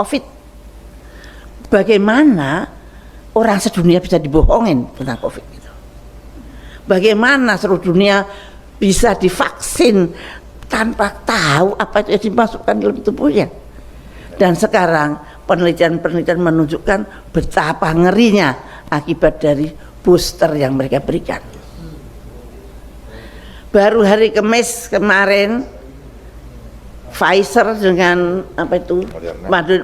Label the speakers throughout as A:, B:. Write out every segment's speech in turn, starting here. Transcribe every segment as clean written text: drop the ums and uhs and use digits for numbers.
A: COVID. Bagaimana orang sedunia bisa dibohongin tentang COVID itu? Bagaimana seluruh dunia bisa divaksin tanpa tahu apa itu yang dimasukkan dalam tubuhnya? Dan sekarang penelitian-penelitian menunjukkan betapa ngerinya akibat dari booster yang mereka berikan. Baru hari Kamis kemarin Pfizer dengan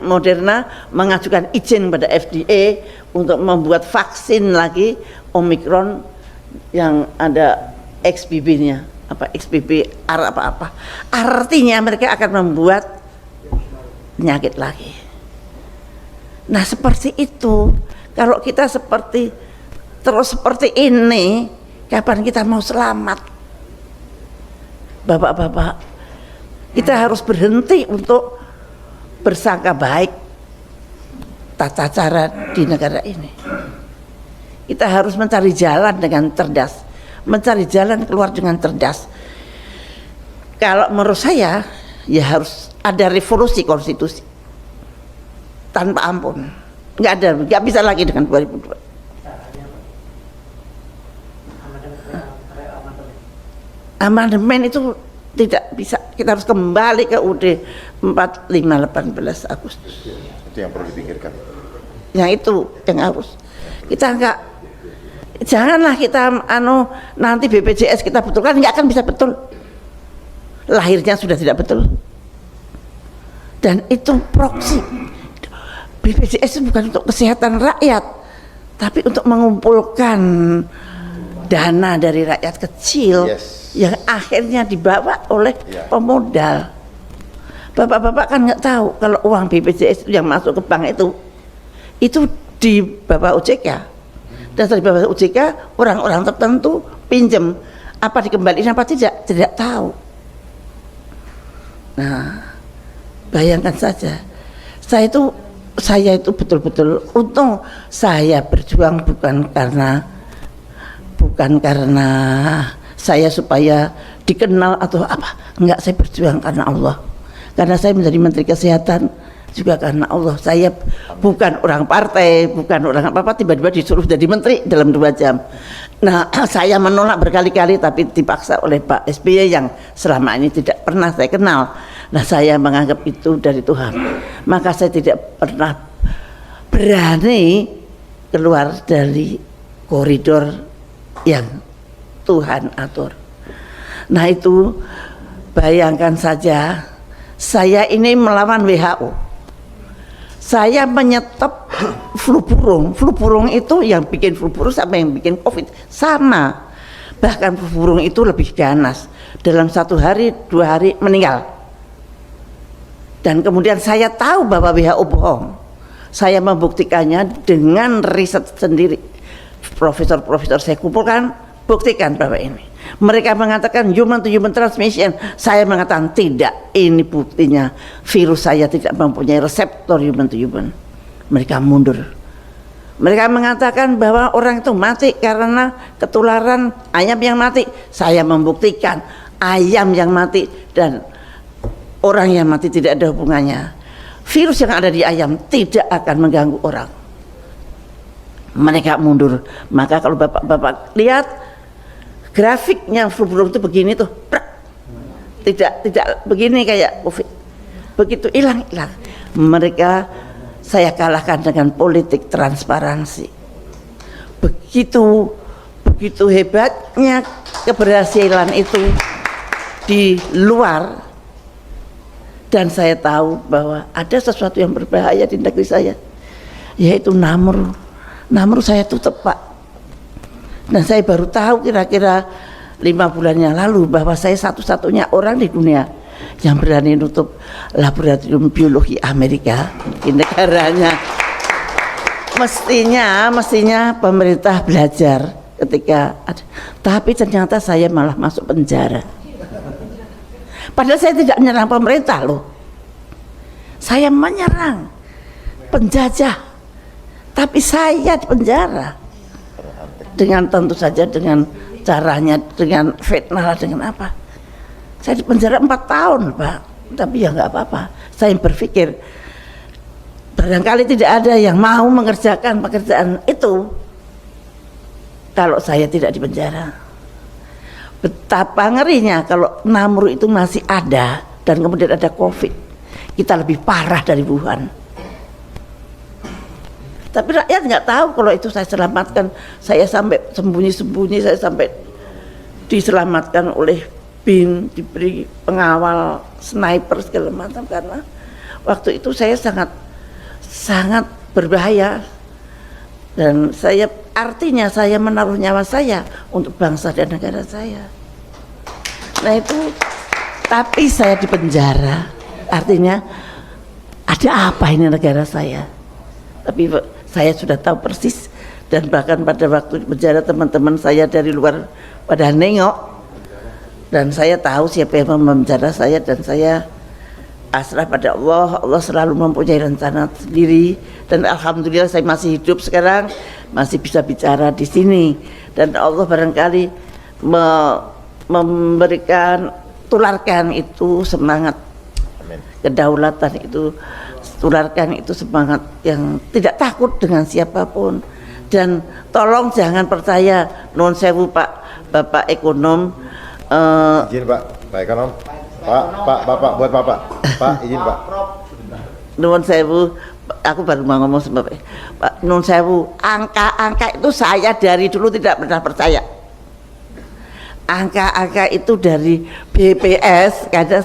A: Moderna mengajukan izin pada FDA untuk membuat vaksin lagi Omicron yang ada XBB-nya, XBB apa. Artinya mereka akan membuat penyakit lagi. Nah seperti itu, kalau kita terus seperti ini, kapan kita mau selamat? Bapak-bapak, kita harus berhenti untuk bersangka baik tata cara di negara ini. Kita harus mencari jalan dengan cerdas, mencari jalan keluar dengan cerdas. Kalau menurut saya, ya harus ada revolusi konstitusi tanpa ampun. Nggak bisa lagi dengan 2002. Amandemen itu tidak bisa, kita harus kembali ke UUD 45 18 Agustus.
B: Itu yang perlu dipikirkan.
A: Yang itu yang harus kita janganlah kita nanti BPJS kita betulkan, nggak akan bisa betul. Lahirnya sudah tidak betul. Dan itu proksi. BPJS itu bukan untuk kesehatan rakyat, tapi untuk mengumpulkan dana dari rakyat kecil yang akhirnya dibawa oleh pemodal. Bapak-bapak kan nggak tahu kalau uang BPJS yang masuk ke bank itu di bawah OJK. Dan dari bawah OJK orang-orang tertentu pinjam, apa dikembalikan apa tidak tahu. Nah, bayangkan saja, saya itu betul-betul untung saya berjuang bukan karena saya supaya dikenal atau apa, enggak, saya berjuang karena Allah. Karena saya menjadi Menteri Kesehatan juga karena Allah. Saya bukan orang partai, bukan orang apa-apa, tiba-tiba disuruh jadi menteri dalam 2 jam. Nah, saya menolak berkali-kali tapi dipaksa oleh Pak SBY yang selama ini tidak pernah saya kenal. Nah, saya menganggap itu dari Tuhan. Maka saya tidak pernah berani keluar dari koridor yang Tuhan atur. Nah, itu bayangkan saja, saya ini melawan WHO. Saya menyetop flu burung. Flu burung itu yang bikin flu burung sama yang bikin COVID sama. Bahkan flu burung itu lebih ganas. Dalam 1 hari, 2 hari meninggal. Dan kemudian saya tahu bahwa WHO bohong. Saya membuktikannya dengan riset sendiri. Profesor-profesor saya kumpulkan, buktikan bahwa ini. Mereka mengatakan human to human transmission, saya mengatakan tidak, ini buktinya virus saya tidak mempunyai reseptor human to human. Mereka mundur. Mereka mengatakan bahwa orang itu mati karena ketularan ayam yang mati. Saya membuktikan ayam yang mati dan orang yang mati tidak ada hubungannya. Virus yang ada di ayam tidak akan mengganggu orang. Mereka mundur. Maka kalau bapak-bapak lihat grafiknya flu burung itu begini tuh, tidak begini kayak COVID. Begitu hilang. Mereka saya kalahkan dengan politik transparansi. Begitu hebatnya keberhasilan itu di luar. Dan saya tahu bahwa ada sesuatu yang berbahaya di negeri saya, yaitu Namru saya tutup, Pak. Dan saya baru tahu kira-kira 5 bulan yang lalu bahwa saya satu-satunya orang di dunia yang berani nutup laboratorium biologi Amerika di negaranya. Mestinya pemerintah belajar ketika ada, tapi ternyata saya malah masuk penjara. Padahal saya tidak menyerang pemerintah loh. Saya menyerang penjajah. Tapi saya di penjara. Dengan tentu saja dengan caranya, dengan fitnah, dengan apa. Saya di penjara 4 tahun, Pak. Tapi ya nggak apa-apa. Saya berpikir barangkali tidak ada yang mau mengerjakan pekerjaan itu kalau saya tidak di penjara. Betapa ngerinya kalau Namru itu masih ada dan kemudian ada COVID, kita lebih parah dari Wuhan. Tapi rakyat nggak tahu kalau itu saya selamatkan, saya sampai sembunyi-sembunyi, saya sampai diselamatkan oleh BIN, diberi pengawal, sniper segala macam, karena waktu itu saya sangat berbahaya dan artinya saya menaruh nyawa saya untuk bangsa dan negara saya. Nah itu, tapi saya di penjara, artinya ada apa ini negara saya? Tapi saya sudah tahu persis, dan bahkan pada waktu di penjara teman-teman saya dari luar pada nengok, dan saya tahu siapa yang memenjara saya, dan saya pasrah pada Allah. Allah selalu mempunyai rencana sendiri, dan alhamdulillah saya masih hidup sekarang, masih bisa bicara di sini, dan Allah barangkali tularkan itu semangat. Amin. Kedaulatan itu, tularkan itu semangat yang tidak takut dengan siapapun, dan tolong jangan percaya non sewu Bapak ekonom.
B: Izin Pak ekonom. Bapak buat Pak izin Pak.
A: Nuwun sewu, aku baru mau ngomong sama Pak. Nuwun sewu, angka-angka itu saya dari dulu tidak pernah percaya. Angka-angka itu dari BPS, kadang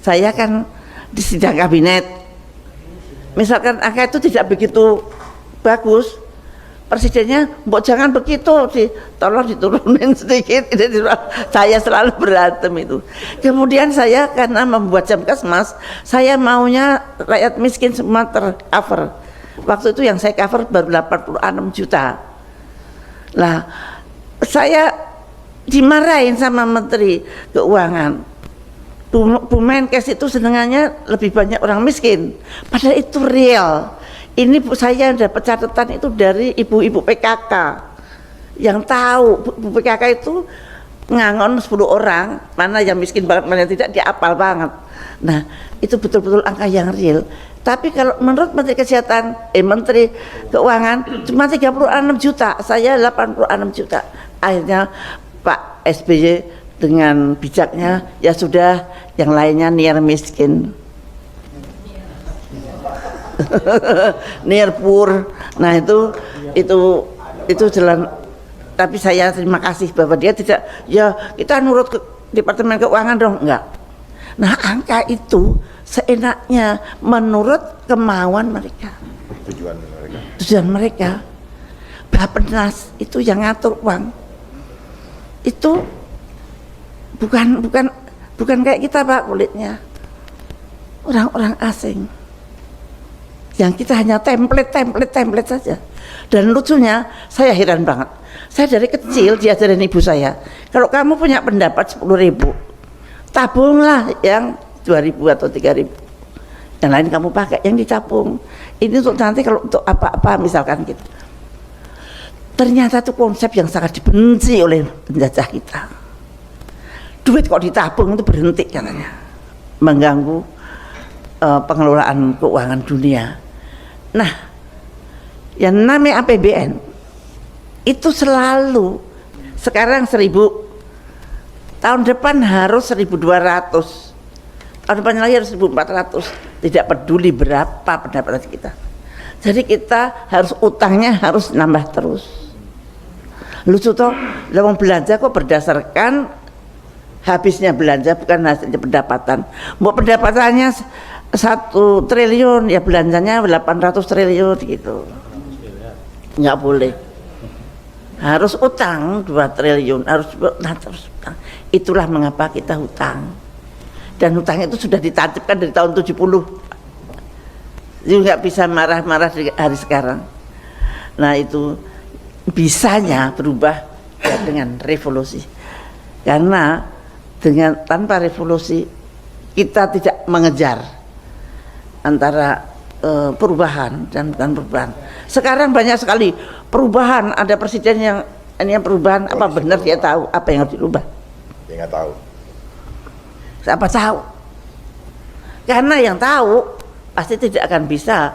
A: saya kan di sidang kabinet. Misalkan angka itu tidak begitu bagus, presidennya, mbok jangan begitu, tolong diturunin sedikit. Saya selalu berantem itu. Kemudian saya karena membuat Jamkesmas, saya maunya rakyat miskin semua tercover. Waktu itu yang saya cover baru 86 juta. Lah, saya dimarahin sama Menteri Keuangan. Bu Menkes itu senengannya lebih banyak orang miskin, padahal itu real. Ini saya dapat catatan itu dari ibu-ibu PKK yang tahu. Bu PKK itu ngangon 10 orang, mana yang miskin banget, mana yang tidak, dia apal banget. Nah itu betul-betul angka yang real. Tapi kalau menurut Menteri Kesehatan, Menteri Keuangan cuma 36 juta, saya 86 juta. Akhirnya Pak SBY dengan bijaknya, ya sudah, yang lainnya niar miskin. Near poor. Nah itu jalan. Tapi saya terima kasih bahwa dia tidak, ya kita nurut ke Departemen Keuangan dong, enggak. Nah angka itu seenaknya menurut kemauan mereka, tujuan mereka. Bappenas itu yang ngatur uang itu bukan kayak kita Pak, kulitnya orang-orang asing yang kita hanya template saja. Dan lucunya saya heran banget, saya dari kecil diajarin ibu saya, kalau kamu punya pendapat 10.000, tabunglah yang 2.000 atau 3.000, yang lain kamu pakai yang ditabung, ini untuk nanti kalau untuk apa-apa misalkan gitu. Ternyata itu konsep yang sangat dibenci oleh penjajah kita. Duit kok ditabung itu berhenti katanya, mengganggu pengelolaan keuangan dunia. Nah, yang namanya APBN itu selalu sekarang 1.000, tahun depan harus 1.200, tahun depan lagi harus 1.400. Tidak peduli berapa pendapatan kita. Jadi kita harus utangnya harus nambah terus. Lucu toh, dalam belanja kok berdasarkan habisnya belanja, bukan hasilnya pendapatan. Mau pendapatannya 1 triliun, ya belanjanya 800 triliun gitu. Nggak boleh. Harus utang 2 triliun, harus utang. Itulah mengapa kita hutang. Dan hutang itu sudah ditancapkan dari tahun 70. Jadi nggak bisa marah-marah di hari sekarang. Nah itu bisanya berubah ya dengan revolusi. Karena tanpa revolusi kita tidak mengejar antara perubahan dan bukan perubahan. Sekarang banyak sekali perubahan, ada presiden yang ini perubahan, apa benar dia tahu apa yang harus dirubah?
B: Dia nggak tahu.
A: Siapa tahu? Karena yang tahu pasti tidak akan bisa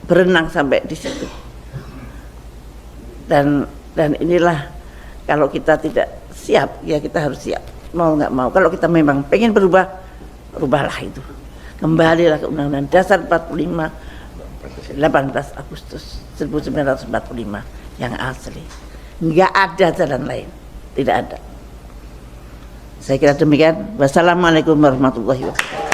A: berenang sampai di situ. Dan inilah, kalau kita tidak siap, ya kita harus siap, mau nggak mau. Kalau kita memang pengen berubah, rubahlah itu. Kembalilah ke Undang-Undang Dasar 45, 18 Agustus 1945 yang asli. Nggak ada jalan lain, tidak ada. Saya kira demikian. Wassalamualaikum warahmatullahi wabarakatuh.